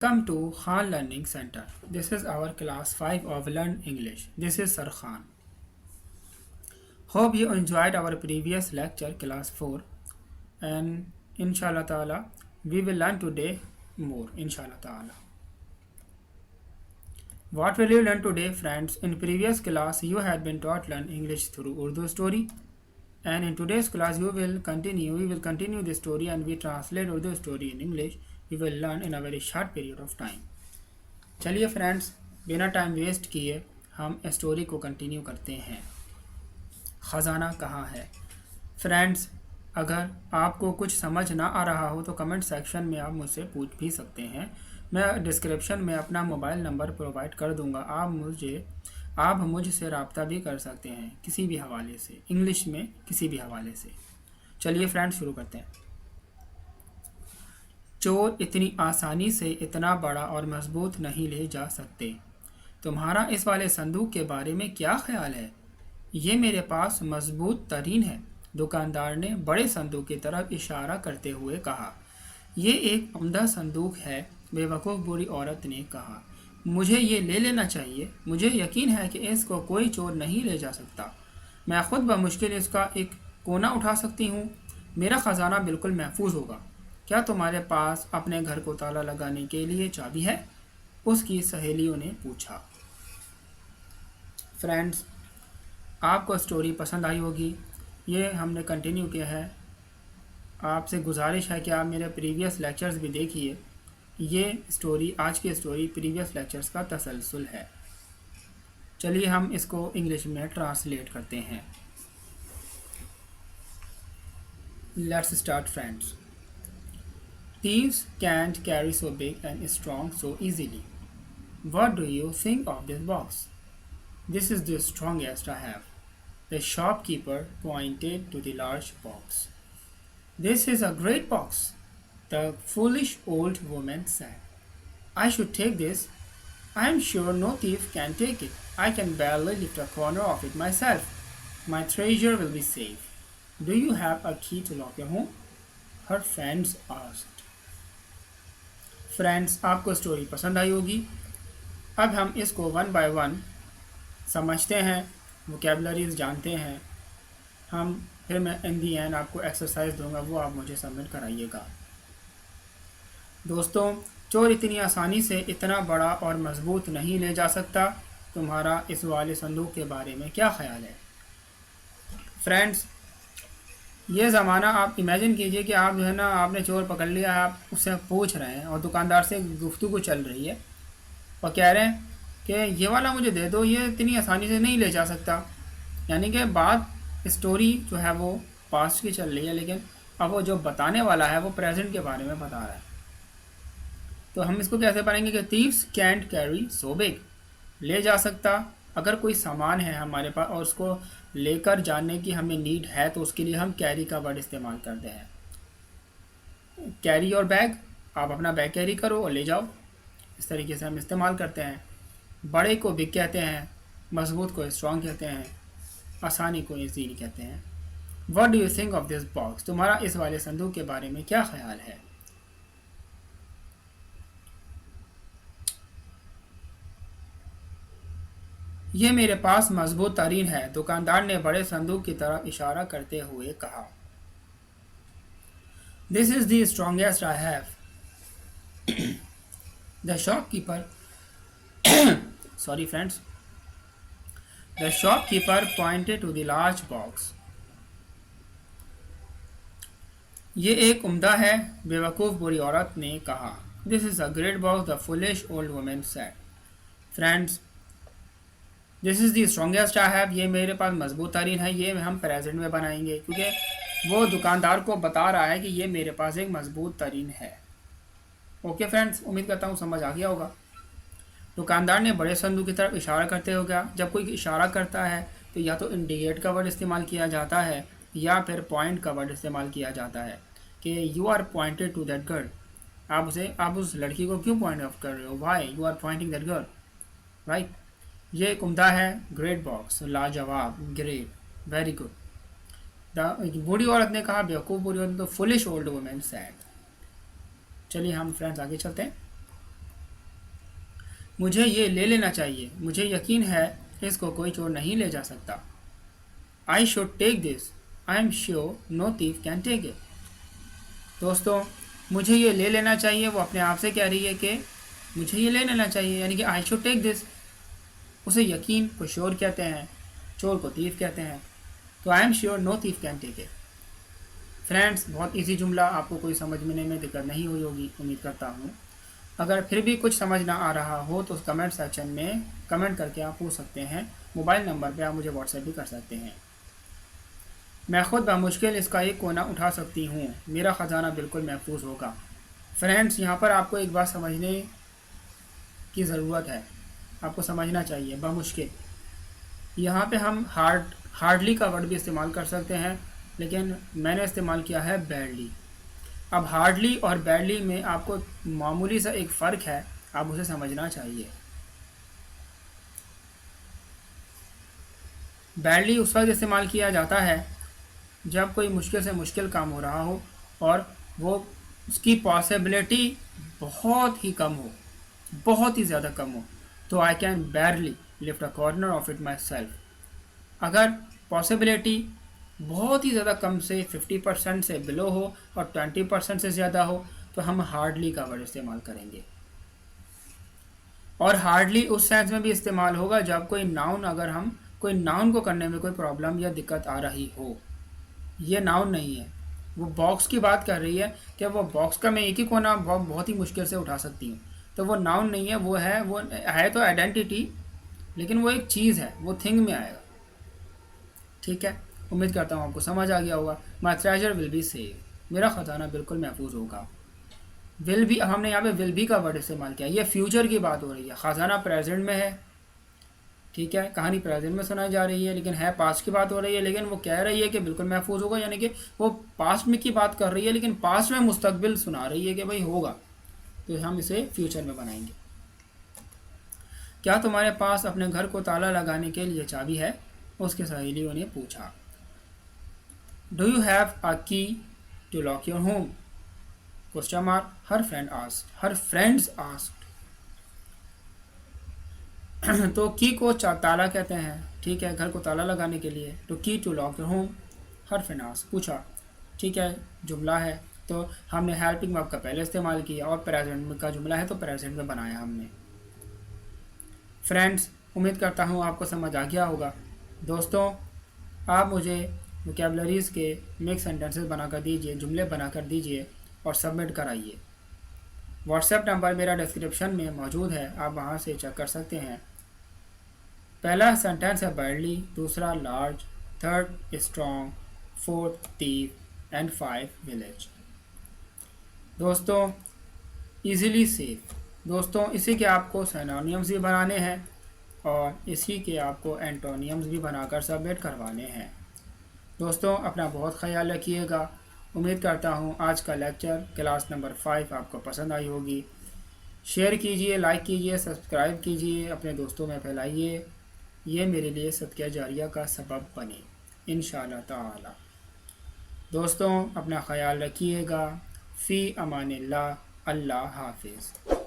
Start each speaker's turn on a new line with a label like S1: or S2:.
S1: Welcome to Khan Learning Center. This is our class 5 of Learn English. This is Sir Khan. Hope you enjoyed our previous lecture, class 4, and inshallah ta'ala, we will learn today more, inshallah ta'ala. What will you learn today, friends? In previous class, you had been taught learn English through Urdu story, and in today's class, we will continue the story and we translate Urdu story in English. We will learn in a very short period of time. चलिए friends, बिना time waste किए हम story को continue करते हैं। ख़जाना कहाँ है? Friends, अगर आपको कुछ समझ ना आ रहा हो तो कमेंट सेक्शन में आप मुझसे पूछ भी सकते हैं। मैं डिस्क्रिप्शन में अपना मोबाइल नंबर प्रोवाइड कर दूंगा। आप मुझसे रब्ता भी कर सकते हैं किसी भी हवाले से, इंग्लिश में किसी भी हवाले से। चलिए फ्रेंड्स, शुरू करते हैं। चोर इतनी आसानी से इतना बड़ा और मजबूत नहीं ले जा सकते। तुम्हारा इस वाले संदूक के बारे में क्या ख्याल है? ये मेरे पास मजबूत तरीन है, दुकानदार ने बड़े संदूक की तरफ इशारा करते हुए कहा। ये एक उम्दा संदूक है, बेवकूफ़ बूढ़ी औरत ने कहा। मुझे ये ले लेना चाहिए। मुझे यकीन है कि इसको कोई चोर नहीं ले जा सकता। मैं खुद बमुश्किल इसका एक कोना उठा सकती हूँ। मेरा ख़जाना बिल्कुल महफूज होगा। क्या तुम्हारे पास अपने घर को ताला लगाने के लिए चाबी है? उसकी सहेलियों ने पूछा। फ्रेंड्स, आपको स्टोरी पसंद आई होगी। ये हमने कंटिन्यू किया है। आपसे गुजारिश है कि आप मेरे प्रीवियस लेक्चर्स भी देखिए। ये स्टोरी, आज की स्टोरी प्रीवियस लेक्चर्स का तसलसल है। चलिए हम इसको इंग्लिश में ट्रांसलेट करते हैं। Let's start friends. Thieves can't carry so big and strong so easily. What do you think of this box? This is the strongest I have. The shopkeeper pointed to the large box. This is a great box, the foolish old woman said. I should take this. I am sure no thief can take it. I can barely lift a corner of it myself. My treasure will be safe. Do you have a key to lock your home? Her friends asked. Friends, आपको story पसंद आई होगी। अब हम इसको one by one समझते हैं, vocabularies जानते हैं। फिर मैं इन दी एंड आपको एक्सरसाइज दूंगा, वो आप मुझे सबमिट कराइएगा। दोस्तों, चोर इतनी आसानी से इतना बड़ा और मजबूत नहीं ले जा सकता। तुम्हारा इस वाले संदूक के बारे में क्या ख्याल है? फ्रेंड्स, ये ज़माना आप इमेजिन कीजिए कि आप जो है ना, आपने चोर पकड़ लिया, आप उससे पूछ रहे हैं और दुकानदार से गुफ्तगू चल रही है और कह रहे हैं कि ये वाला मुझे दे दो, ये इतनी आसानी से नहीं ले जा सकता। यानी कि बात, स्टोरी जो है वो पास्ट की चल रही है, लेकिन अब वो जो बताने वाला है वो प्रेजेंट के बारे में बता रहा है। तो हम इसको कैसे पढ़ेंगे कि thieves can't carry so big, ले जा सकता। अगर कोई सामान है हमारे पास और उसको लेकर जाने की हमें नीड है तो उसके लिए हम कैरी का वर्ड इस्तेमाल करते हैं। कैरी और बैग, आप अपना बैग कैरी करो और ले जाओ, इस तरीके से हम इस्तेमाल करते हैं। बड़े को बिग कहते हैं, मजबूत को स्ट्रॉन्ग कहते हैं, आसानी को ईजीली कहते हैं। What do you think of this box? तुम्हारा इस वाले संदूक के बारे में क्या ख्याल है? ये मेरे पास मजबूत तरीन है, दुकानदार ने बड़े संदूक की तरफ इशारा करते हुए कहा। This is the strongest I have. The shopkeeper sorry friends, the shopkeeper pointed to the large box. ये एक उम्दा है, बेवकूफ़ बुरी औरत ने कहा। This is a great box, the foolish old women said. Friends, this is the strongest I have, ये मेरे पास मजबूत तरीन है। ये हम प्रेजेंट में बनाएंगे क्योंकि वो दुकानदार को बता रहा है कि ये मेरे पास एक मजबूत तरीन है। ओके फ्रेंड्स, उम्मीद करता हूँ समझ आ गया होगा। दुकानदार ने बड़े संदूक की तरफ इशारा करते हो गया। जब कोई इशारा करता है तो या तो इंडिकेट का वर्ड इस्तेमाल किया जाता है या फिर पॉइंट का वर्ड इस्तेमाल किया जाता है कि you are pointed to that girl. आप उस लड़की को क्यों पॉइंट ऑफ कर रहे हो? Why you are pointing that girl, right. ये एक उम्दा है, ग्रेट बॉक्स, लाजवाब, ग्रेट, वेरी गुड। द बूढ़ी औरत ने कहा, बेवकूफ़ बूढ़ी औरत। तो फुलिश ओल्ड वुमेन सैड। चलिए हम फ्रेंड्स आगे चलते हैं। मुझे ये ले लेना चाहिए, मुझे यकीन है इसको कोई चोर नहीं ले जा सकता। I should take this, I am sure no thief can take it. दोस्तों, मुझे ये ले लेना चाहिए, वो अपने आप से कह रही है कि मुझे ये ले लेना चाहिए, यानी कि आई शुड टेक दिस। उसे यकीन को श्योर कहते हैं, चोर को thief कहते हैं। तो I am sure no thief can take it. Friends, बहुत इजी जुमला, आपको कोई समझने में दिक्कत नहीं हुई होगी उम्मीद करता हूँ। अगर फिर भी कुछ समझ ना आ रहा हो तो कमेंट सेक्शन में कमेंट करके आप पूछ सकते हैं। मोबाइल नंबर पे आप मुझे व्हाट्सएप भी कर सकते हैं। मैं खुद बामुश्किल इसका एक कोना उठा सकती हूँ, मेरा ख़जाना बिल्कुल महफूज होगा। फ्रेंड्स, यहाँ पर आपको एक बात समझने की ज़रूरत है, आपको समझना चाहिए। बामुश्किल, यहाँ पे हम हार्डली का वर्ड भी इस्तेमाल कर सकते हैं, लेकिन मैंने इस्तेमाल किया है बैडली। अब हार्डली और बैडली में आपको मामूली सा एक फ़र्क है, आप उसे समझना चाहिए। बैडली उस वक्त इस्तेमाल किया जाता है जब कोई मुश्किल से मुश्किल काम हो रहा हो और वो उसकी पॉसिबिलिटी बहुत ही कम हो, बहुत ही ज़्यादा कम हो। तो I can बैरली lift a corner of it my self. अगर पॉसिबिलिटी बहुत ही ज़्यादा कम से 50% से बिलो हो और 20% से ज़्यादा हो तो हम हार्डली का वर्ड इस्तेमाल करेंगे। और हार्डली उस सेंस में भी इस्तेमाल होगा जब कोई नाउन, अगर हम कोई नाउन को करने में कोई प्रॉब्लम या दिक्कत आ रही हो। ये नाउन नहीं है, वो बॉक्स की बात कर रही है कि वो बॉक्स का मैं एक ही कोना बहुत ही मुश्किल से उठा सकती हूँ। तो वो नाउन नहीं है, वो है तो आइडेंटिटी, लेकिन वो एक चीज़ है, वो थिंग में आएगा। ठीक है, उम्मीद करता हूँ आपको समझ आ गया होगा। माई ट्रेजर विल बी सेव, मेरा ख़जाना बिल्कुल महफूज होगा। विल बी, हमने यहाँ पे विल बी का वर्ड इस्तेमाल किया, ये फ्यूचर की बात हो रही है। ख़जाना प्रेजेंट में है, ठीक है, कहानी प्रेजेंट में सुनाई जा रही है, लेकिन है पास्ट की बात हो रही है। लेकिन वो कह रही है कि बिल्कुल महफूज होगा, यानी कि वो पास्ट में की बात कर रही है, लेकिन पास्ट में मुस्तकबिल सुना रही है कि भाई होगा, तो हम इसे फ्यूचर में बनाएंगे। क्या तुम्हारे पास अपने घर को ताला लगाने के लिए चाबी है? उसके सहेलियों ने पूछा। Do you have a key to lock your home? Question mark, her friends asked. तो की को ताला कहते हैं, ठीक है, घर को ताला लगाने के लिए। तो key to lock your home, her friend asked, पूछा, ठीक है, जुमला है तो हमने हेल्पिंग वर्ब का पहले इस्तेमाल किया और प्रेजेंट का जुमला है तो प्रेजेंट में बनाया हमने। फ्रेंड्स, उम्मीद करता हूँ आपको समझ आ गया होगा। दोस्तों, आप मुझे वोकैबुलरीज़ के मिक्स सेंटेंसेस बनाकर दीजिए, जुमले बनाकर दीजिए और सबमिट कराइए। व्हाट्सएप नंबर मेरा डिस्क्रिप्शन में मौजूद है, आप वहाँ से चेक कर सकते हैं। पहला सेंटेंस है बर्डली, दूसरा large, third strong, fourth thief and 5 village. दोस्तों, इजीली सेफ। दोस्तों, इसी के आपको सिनोनिम्स भी बनाने हैं और इसी के आपको एंटोनियम्स भी बनाकर सबमिट करवाने हैं। दोस्तों, अपना बहुत ख्याल रखिएगा। उम्मीद करता हूँ आज का लेक्चर क्लास नंबर 5 आपको पसंद आई होगी। शेयर कीजिए, लाइक कीजिए, सब्सक्राइब कीजिए, अपने दोस्तों में फैलाइए। ये मेरे लिए सदका जारिया का सबब बने इंशाअल्लाह ताला। दोस्तों, अपना ख्याल रखिएगा। फ़ी अमानिल्लाह, अल्लाह हाफिज़।